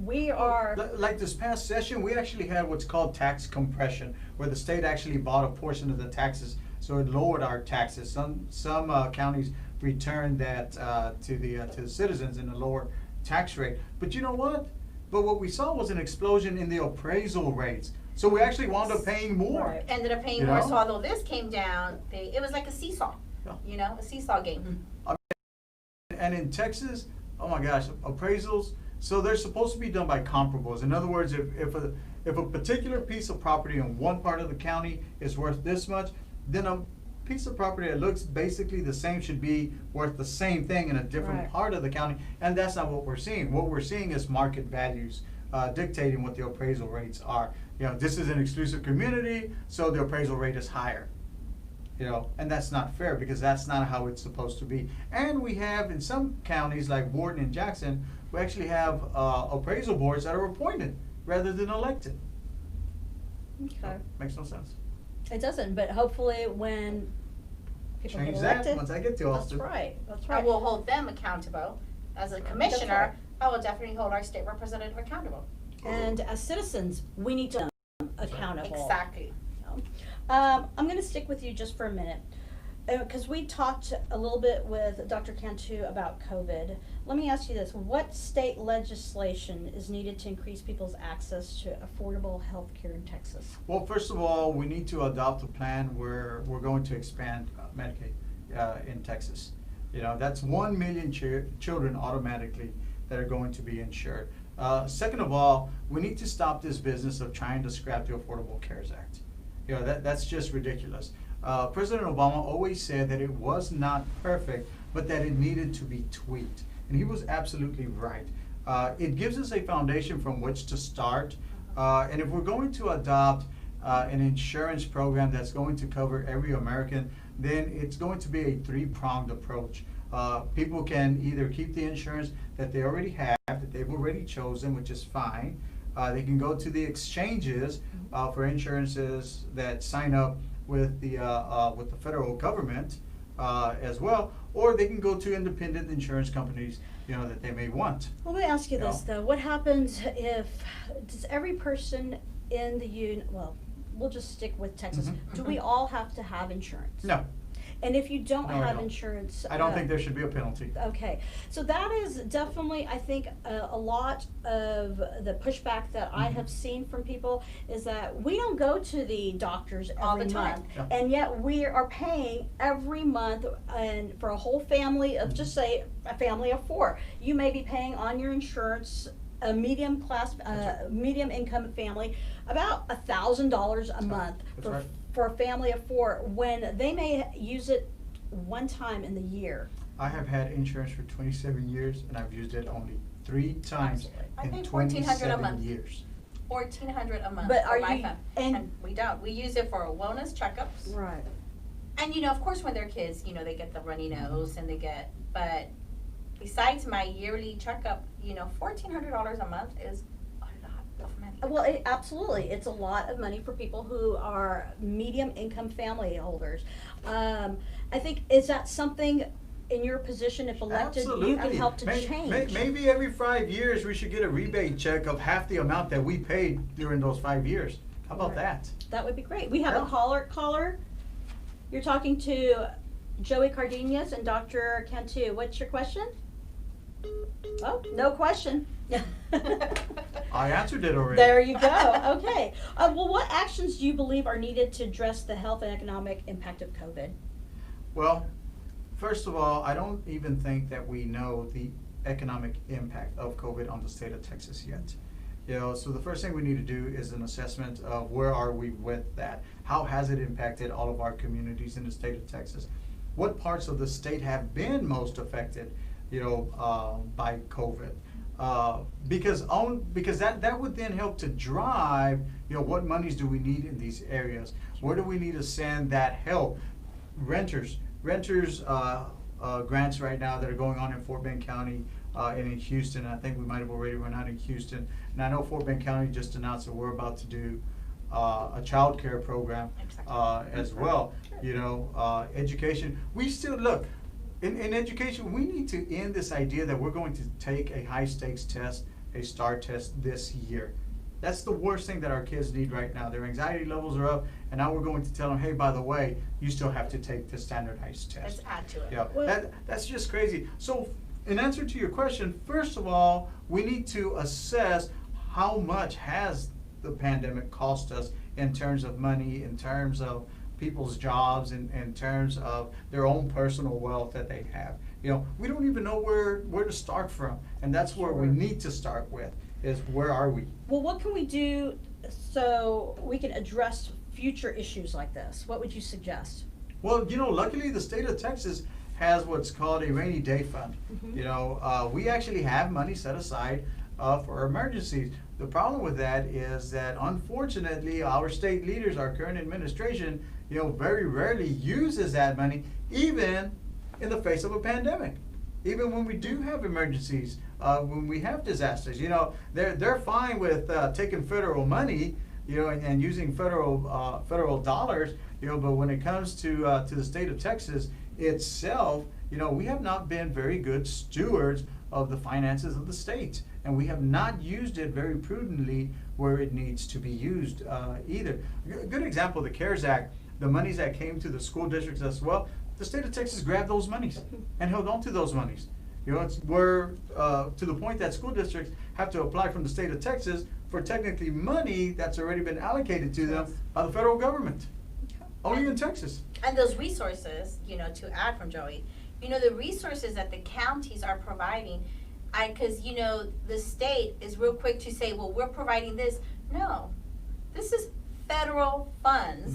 A: we are,
C: Like this past session, we actually had what's called tax compression, where the state actually bought a portion of the taxes, so it lowered our taxes. Some counties return that to the citizens in a lower tax rate. But you know what? But what we saw was an explosion in the appraisal rates. So we actually wound up paying more.
A: Right.
B: Ended up paying
C: You
B: more,
C: know?
B: so although this came down, it was like a seesaw,
C: Yeah.
B: you know, a seesaw game.
C: And in Texas, oh my gosh, appraisals, so they're supposed to be done by comparables. In other words, if a particular piece of property in one part of the county is worth this much, then a piece of property that looks basically the same should be worth the same thing in a different
A: Right.
C: part of the county. And that's not what we're seeing. What we're seeing is market values dictating what the appraisal rates are. You know, this is an exclusive community, so the appraisal rate is higher. You know, and that's not fair because that's not how it's supposed to be. And we have in some counties like Wharton and Jackson, we actually have appraisal boards that are appointed rather than elected.
A: Okay.
C: Makes no sense.
A: It doesn't, but hopefully when people get
C: Change that
A: elected.
C: once I get to
A: That's
C: Austin.
A: right, that's
B: I
A: right.
B: will hold them accountable. As a
A: right.
B: commissioner, I will definitely hold our state representative accountable.
A: And as citizens, we need to be accountable.
B: Exactly.
A: I'm gonna stick with you just for a minute, because we talked a little bit with Dr. Cantu about COVID. Let me ask you this, what state legislation is needed to increase people's access to affordable health care in Texas?
C: Well, first of all, we need to adopt a plan where we're going to expand Medicaid in Texas. You know, that's 1 million children automatically that are going to be insured. Second of all, we need to stop this business of trying to scrap the Affordable Cares Act. You know, that's just ridiculous. President Obama always said that it was not perfect, but that it needed to be tweaked. And he was absolutely right. It gives us a foundation from which to start. And if we're going to adopt an insurance program that's going to cover every American, then it's going to be a three-pronged approach. People can either keep the insurance that they already have, that they've already chosen, which is fine. They can go to the exchanges for insurances that sign up with the federal government as well, or they can go to independent insurance companies, you know, that they may want.
A: Let me ask you
C: Yeah.
A: this though, what happens if, does every person in the union, well, we'll just stick with Texas,
C: Mhm.
A: do we all have to have insurance?
C: No,
A: And if you don't
C: No, I
A: have
C: don't.
A: insurance?
C: I don't think there should be a penalty.
A: Okay, so that is definitely, I think, a lot of the pushback that I
C: Mhm.
A: have seen from people is that we don't go to the doctors
B: All the
A: every
B: time.
A: month.
C: Yeah.
A: And yet we are paying every month, and for a whole family of, just say, a family of 4, you may be paying on your insurance, a medium class,
C: That's
A: medium income family, about $1,000 a month
C: That's
A: for,
C: right.
A: for a family of 4, when they may use it one time in the year.
C: I have had insurance for 27 years and I've used it only 3 times
A: Absolutely.
B: I
C: in
B: pay $1,400 a
C: 27
B: month.
C: years.
B: $1,400 a month
A: But
B: for
A: are
B: my
A: you-
B: family.
A: and-
B: And we don't. We use it for wellness checkups.
A: Right.
B: And you know, of course, when they're kids, you know, they get the runny nose and but besides my yearly checkup, you know, $1,400 a month is a lot of money.
A: Well, absolutely, it's a lot of money for people who are medium income family holders. I think, is that something in your position, if elected, you can help to change?
C: Maybe every 5 years we should get a rebate check of half the amount that we paid during those 5 years. How about
A: Right.
C: that?
A: That would be great. We have a
C: Yeah.
A: caller. You're talking to Joey Cardenas and Dr. Cantu. What's your question? Oh, no question.
C: I answered it already.
A: There you go. Okay. Well, what actions do you believe are needed to address the health and economic impact of COVID?
C: Well, first of all, I don't even think that we know the economic impact of COVID on the state of Texas yet. You know, so the first thing we need to do is an assessment of where are we with that? How has it impacted all of our communities in the state of Texas? What parts of the state have been most affected, you know, by COVID? Because that would then help to drive, you know, what monies do we need in these areas? Where do we need to send that help? Renters grants right now that are going on in Fort Bend County and in Houston. I think we might have already run out in Houston. And I know Fort Bend County just announced that we're about to do a child care program as well. You know, education. We still look. In education, we need to end this idea that we're going to take a high stakes test, a STAR test this year. That's the worst thing that our kids need right now. Their anxiety levels are up, and now we're going to tell them, hey, by the way, you still have to take the standardized test.
B: Let's add to it.
C: Yeah,
A: Well-
C: that's just crazy. So, in answer to your question, first of all, we need to assess how much has the pandemic cost us in terms of money, in terms of people's jobs, in terms of their own personal wealth that they have. You know, we don't even know where to start from, and that's where we
A: Sure.
C: need to start with, is where are we?
A: Well, what can we do so we can address future issues like this? What would you suggest?
C: Well, you know, luckily the state of Texas has what's called a rainy day fund.
A: Mhm.
C: You know, we actually have money set aside for emergencies. The problem with that is that unfortunately our state leaders, our current administration, you know, very rarely uses that money, even in the face of a pandemic. Even when we do have emergencies, when we have disasters, you know, they're fine with taking federal money, you know, and using federal dollars, you know, but when it comes to the state of Texas itself, you know, we have not been very good stewards of the finances of the state, and we have not used it very prudently where it needs to be used either. A good example, the CARES Act, the monies that came to the school districts as well, the state of Texas grabbed those monies and held on to those monies. You know, it's where, to the point that school districts have to apply from the state of Texas for technically money that's already been allocated to them by the federal government, only in Texas.
B: And those resources, you know, to add from Joey, you know, the resources that the counties are providing, because, you know, the state is real quick to say, well, we're providing this. No, this is federal funds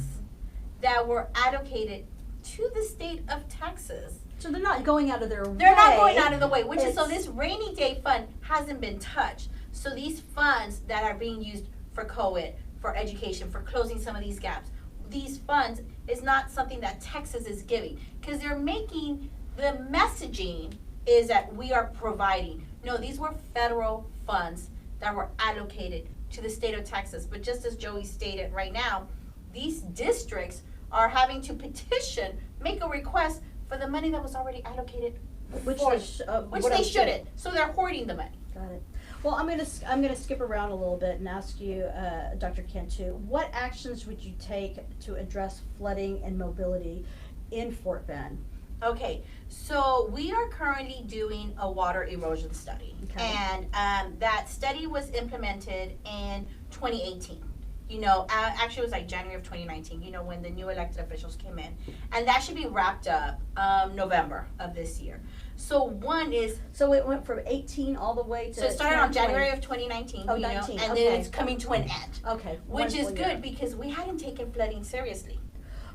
B: that were allocated to the state of Texas.
A: So they're not going out of their way.
B: They're not going out of the way, which is, so
A: It's-
B: this rainy day fund hasn't been touched. So these funds that are being used for COVID, for education, for closing some of these gaps, these funds is not something that Texas is giving. Because they're making, the messaging is that we are providing. No, these were federal funds that were allocated to the state of Texas. But just as Joey stated right now, these districts are having to petition, make a request for the money that was already allocated
A: Which
B: for
A: they
B: it,
A: sh-
B: which
A: what
B: they
A: I'm saying.
B: shouldn't. So they're hoarding the money.
A: Got it. Well, I'm gonna skip around a little bit and ask you, Dr. Cantu, what actions would you take to address flooding and mobility in Fort Bend?
B: Okay, so we are currently doing a water erosion study.
A: Okay.
B: And that study was implemented in 2018. You know, actually it was like January of 2019, you know, when the new elected officials came in. And that should be wrapped up November of this year. So one is,
A: So it went from 18 all the way to.
B: so it started on
A: 20.
B: January of 2019,
A: Oh,
B: you know,
A: 19,
B: and
A: okay.
B: then it's coming to an end.
A: Okay.
B: Which is
A: wonderful
B: good
A: year.
B: because we hadn't taken flooding seriously.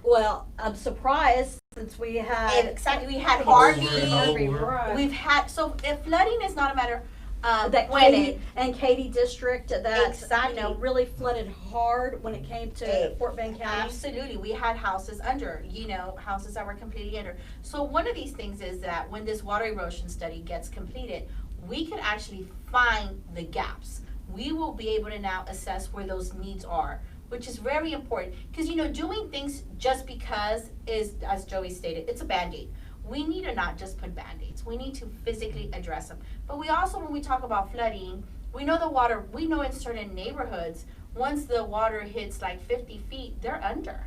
A: Well, I'm surprised since we had.
B: Exactly, we had
C: Over
B: Harvey,
C: and over.
A: Right.
B: we've had, so if flooding is not a matter,
A: That
B: when
A: Katy
B: it,
A: and Katy district that,
B: Exactly.
A: you know, really flooded hard when it came to
B: Hey,
A: Fort Bend County.
B: absolutely, we had houses under, you know, houses that were completely under. So one of these things is that when this water erosion study gets completed, we could actually find the gaps. We will be able to now assess where those needs are, which is very important. Because, you know, doing things just because is, as Joey stated, it's a Band-Aid. We need to not just put Band-Aids. We need to physically address them. But we also, when we talk about flooding, we know the water, we know in certain neighborhoods, once the water hits like 50 feet, they're under.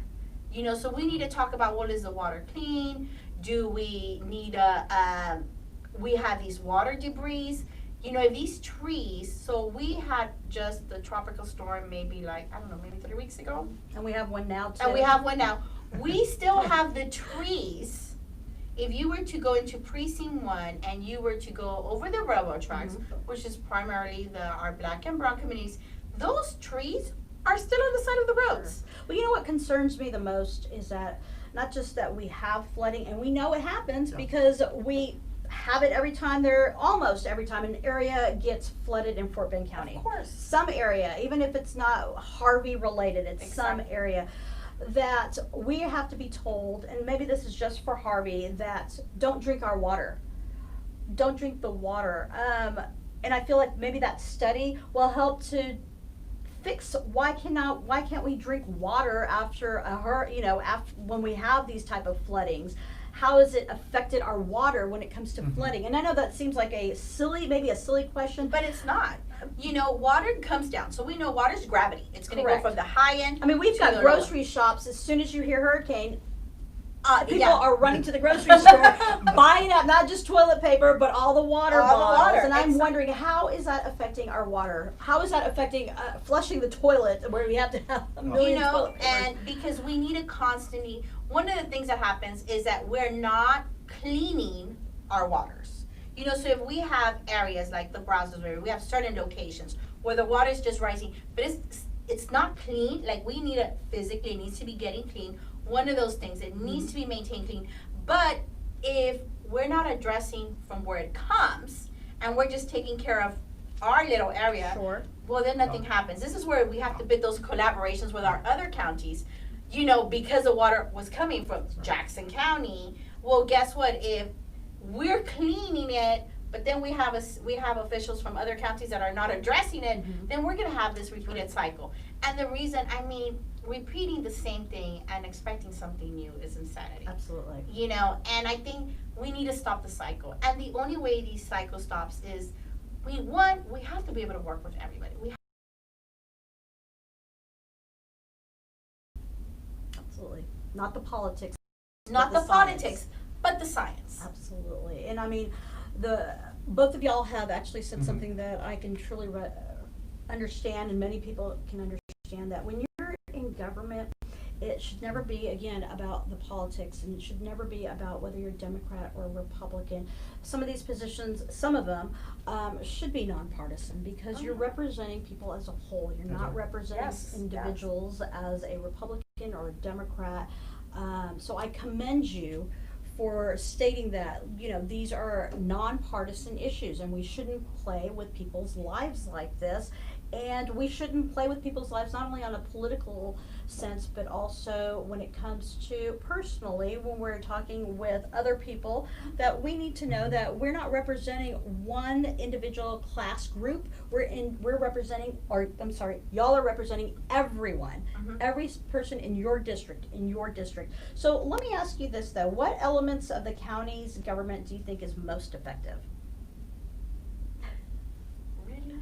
B: You know, so we need to talk about, well, is the water clean? Do we need we have these water debris. You know, these trees, so we had just the tropical storm maybe like, I don't know, maybe 3 weeks ago.
A: And we have one now too.
B: And we have one now. We still have the trees. If you were to go into precinct 1 and you were to go over the railroad tracks, which is primarily our black and brown communities, those trees are still on the side of the roads.
A: Well, you know what concerns me the most is that not just that we have flooding, and we know it happens
C: Yeah.
A: because we have it almost every time an area gets flooded in Fort Bend County.
B: Of course.
A: Some area, even if it's not Harvey related, it's some
B: Exactly.
A: area that we have to be told, and maybe this is just for Harvey, that don't drink our water. Don't drink the water. And I feel like maybe that study will help to fix why can't we drink water after when we have these type of floodings? how has it affected our water when it comes to
C: Mhm.
A: flooding? And I know that seems like maybe a silly question,
B: But it's not. You know, water comes down. So we know water's gravity. It's going to go
A: Correct.
B: from the high end.
A: I mean, we've
B: to
A: got
B: the
A: grocery shops. As soon as you hear hurricane, people
B: yeah.
A: are running to the grocery store, buying up not just toilet paper, but all the water
B: All the
A: bottles.
B: water.
A: And I'm
B: It's-
A: wondering, how is that affecting our water? How is that affecting flushing the toilet, where we have to have a million
B: You know,
A: toilet papers?
B: and because we need to constantly, one of the things that happens is that we're not cleaning our waters. You know, so if we have areas like the Brazos River, we have certain locations where the water is just rising, but it's not clean. Like, we need it physically, it needs to be getting clean. One of those things, it needs to be maintained clean. But if we're not addressing from where it comes, and we're just taking care of our little area,
A: Sure.
B: well, then nothing happens. This is where we have to build those collaborations with our other counties, you know, because the water was coming from Jackson County. Well, guess what? If we're cleaning it, but then we have officials from other counties that are not addressing it, then we're gonna have this repeated cycle. And the reason, I mean, repeating the same thing and expecting something new is insanity.
A: Absolutely.
B: You know, and I think we need to stop the cycle. And the only way these cycle stops is we have to be able to work with everybody.
A: Absolutely. Not the politics.
B: Not
A: But
B: the
A: the science.
B: politics, but the science.
A: Absolutely. And I mean, both of y'all have actually said
C: Mhm.
A: something that I can truly understand, and many people can understand, that when you're in government, it should never be, again, about the politics, and it should never be about whether you're Democrat or Republican. Some of these positions, some of them, should be nonpartisan, because you're representing people as a whole. You're
C: That's
A: not
C: right.
A: representing
B: Yes,
A: individuals as a Republican or a Democrat. So I commend you for stating that, you know, these are nonpartisan issues, and we shouldn't play with people's lives like this. And we shouldn't play with people's lives not only on a political sense, but also when it comes to personally, when we're talking with other people, that we need to know that we're not representing one individual class group. We're representing, or I'm sorry, y'all are representing everyone,
B: Mhm.
A: every person in your district, So let me ask you this though, what elements of the county's government do you think is most effective?
B: Really?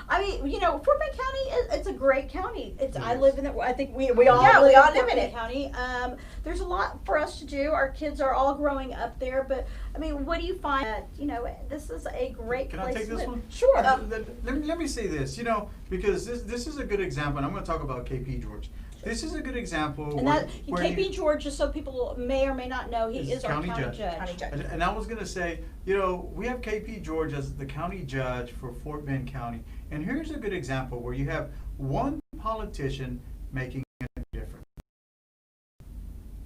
A: I mean, you know, Fort Bend County, it's a great county. I
C: Yes.
A: live in it. I think we all
B: Yeah, we all
A: in
B: live
A: Fort
B: in
A: Bend
B: it.
A: County. There's a lot for us to do. Our kids are all growing up there. But I mean, what do you find? You know, this is a great
C: Can I
A: place
C: take
A: to
C: this
A: live.
C: one?
A: Sure.
C: Let me say this, you know, because this is a good example, and I'm gonna talk about KP George. This is a good example
A: And
C: where,
A: that
C: where
A: KP
C: you-
A: George, just so people may or may not know, he
C: Is
A: is our
C: county
A: county
C: judge.
A: judge.
B: County judge.
C: And I was gonna say, you know, we have KP George as the county judge for Fort Bend County. And here's a good example where you have one politician making a difference.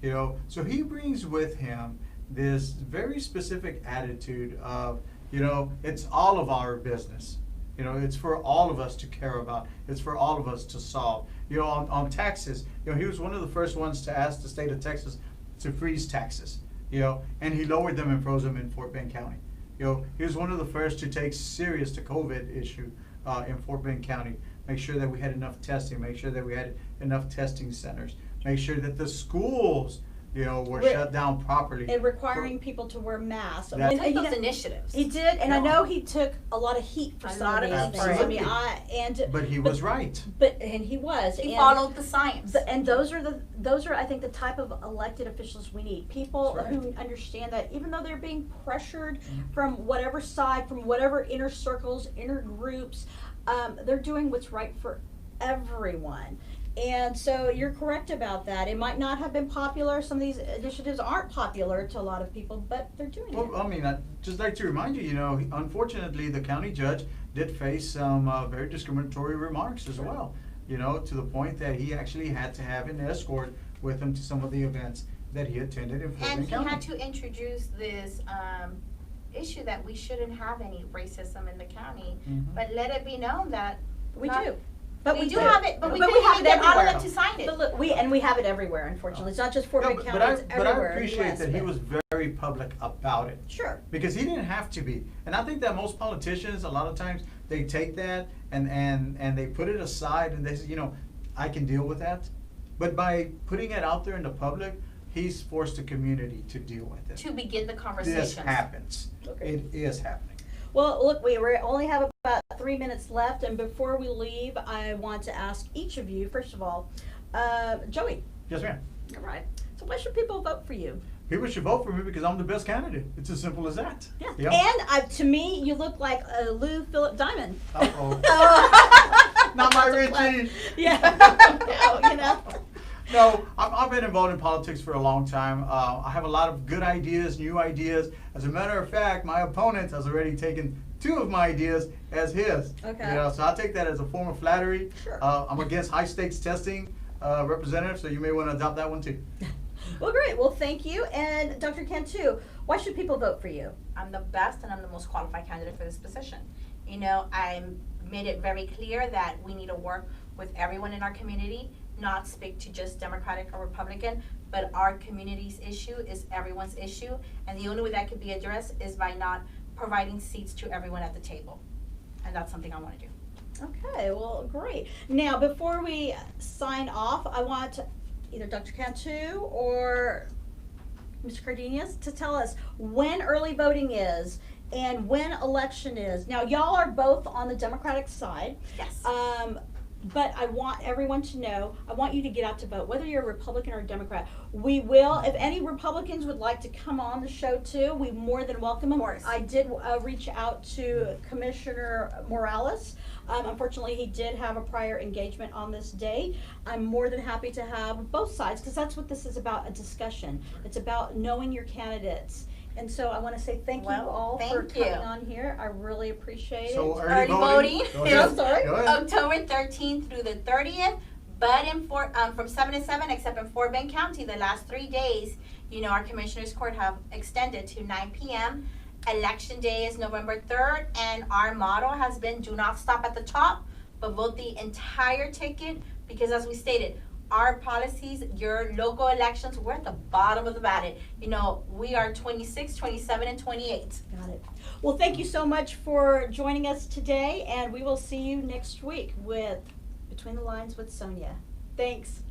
C: You know, so he brings with him this very specific attitude of, you know, it's all of our business. You know, it's for all of us to care about. It's for all of us to solve. You know, on taxes, you know, he was one of the first ones to ask the state of Texas to freeze taxes, you know, and he lowered them and froze them in Fort Bend County. You know, he was one of the first to take serious the COVID issue in Fort Bend County. Make sure that we had enough testing, make sure that we had enough testing centers, make sure that the schools, you know, were
A: Re-
C: shut down properly.
A: And requiring people to wear masks.
C: That-
A: And,
B: Take
A: you
B: those
A: know,
B: initiatives.
A: he did, and I
C: Yeah.
A: know he took a lot of heat for
B: A
A: some
B: lot
A: of
B: of
A: these
B: heat.
A: things. I mean,
C: Absolutely. But he was right.
A: and he was.
B: He
A: and
B: followed the science.
A: And those are I think the type of elected officials we need. People
C: That's right.
A: who understand that even though they're being pressured
C: Mhm.
A: from whatever side, from whatever inner circles, inner groups, they're doing what's right for everyone. And so you're correct about that. It might not have been popular. Some of these initiatives aren't popular to a lot of people, but they're doing
C: Well,
A: it.
C: I mean, I'd just like to remind you, you know, unfortunately, the county judge did face some very discriminatory remarks as well, you know, to the point that he actually had to have an escort with him to some of the events that he attended in Fort
B: And
C: Bend
B: he
C: County.
B: had to introduce this issue that we shouldn't have any racism in the county,
C: Mhm.
B: but let it be known that
A: We
B: not-
A: do. But
B: we do have it, but we
A: have
B: couldn't even
A: it
B: get all of
A: everywhere.
B: them to sign it.
A: But look, we have it everywhere, unfortunately. It's not just Fort
C: No,
A: Bend County,
C: but
A: it's
C: I
A: everywhere. in the
C: appreciate
A: US,
C: that he
A: but-
C: was very public about it.
A: Sure.
C: Because he didn't have to be. And I think that most politicians, a lot of times, they take that and they put it aside and they say, you know, I can deal with that. But by putting it out there in the public, he's forced the community to deal with it.
B: To begin the
C: This
B: conversations.
C: happens.
A: Okay.
C: It is happening.
A: Well, look, we only have about 3 minutes left, and before we leave, I want to ask each of you, first of all, Joey,
C: Yes, ma'am.
A: all right, so why should people vote for you?
C: People should vote for me because I'm the best candidate. It's as simple as that.
A: Yeah,
C: Yeah.
A: and to me, you look like Lou Philip Diamond.
C: Uh-oh. Not my Richie.
A: Yeah, you know.
C: No, I've been involved in politics for a long time. I have a lot of good ideas, new ideas. As a matter of fact, my opponent has already taken 2 of my ideas as his.
A: Okay.
C: You know, so I take that as a form of flattery.
A: Sure.
C: I'm against high stakes testing, representative, so you may want to adopt that one too.
A: Well, great. Well, thank you. And Dr. Cantu, why should people vote for you?
B: I'm the best and I'm the most qualified candidate for this position. You know, I made it very clear that we need to work with everyone in our community, not speak to just Democratic or Republican, but our community's issue is everyone's issue. And the only way that could be addressed is by not providing seats to everyone at the table. And that's something I want to do.
A: Okay, well, great. Now, before we sign off, I want either Dr. Cantu or Mr. Cardenas to tell us when early voting is and when election is. Now, y'all are both on the Democratic side.
B: Yes.
A: But I want everyone to know, I want you to get out to vote, whether you're a Republican or a Democrat. We will, if any Republicans would like to come on the show too, we more than welcome them.
B: Of course.
A: I did reach out to Commissioner Morales. Unfortunately, he did have a prior engagement on this day. I'm more than happy to have both sides, because that's what this is about, a discussion. It's about knowing your candidates. And so I want to say thank you
B: Well,
A: all for
B: thank
A: coming
B: you.
A: on here. I really appreciate
C: So
A: it.
C: early
B: voting?
C: Go
A: Yeah,
C: ahead.
A: I'm sorry.
C: Go ahead.
B: October 13th through the 30th, but from 7 to 7, except in Fort Bend County, the last 3 days, you know, our Commissioners Court have extended to 9 p.m. Election Day is November 3rd, and our motto has been do not stop at the top, but vote the entire ticket, because as we stated, our policies, your local elections, we're at the bottom of the ballot. You know, we are 26, 27, and 28.
A: Got it. Well, thank you so much for joining us today, and we will see you next week with Between the Lines with Sonia. Thanks.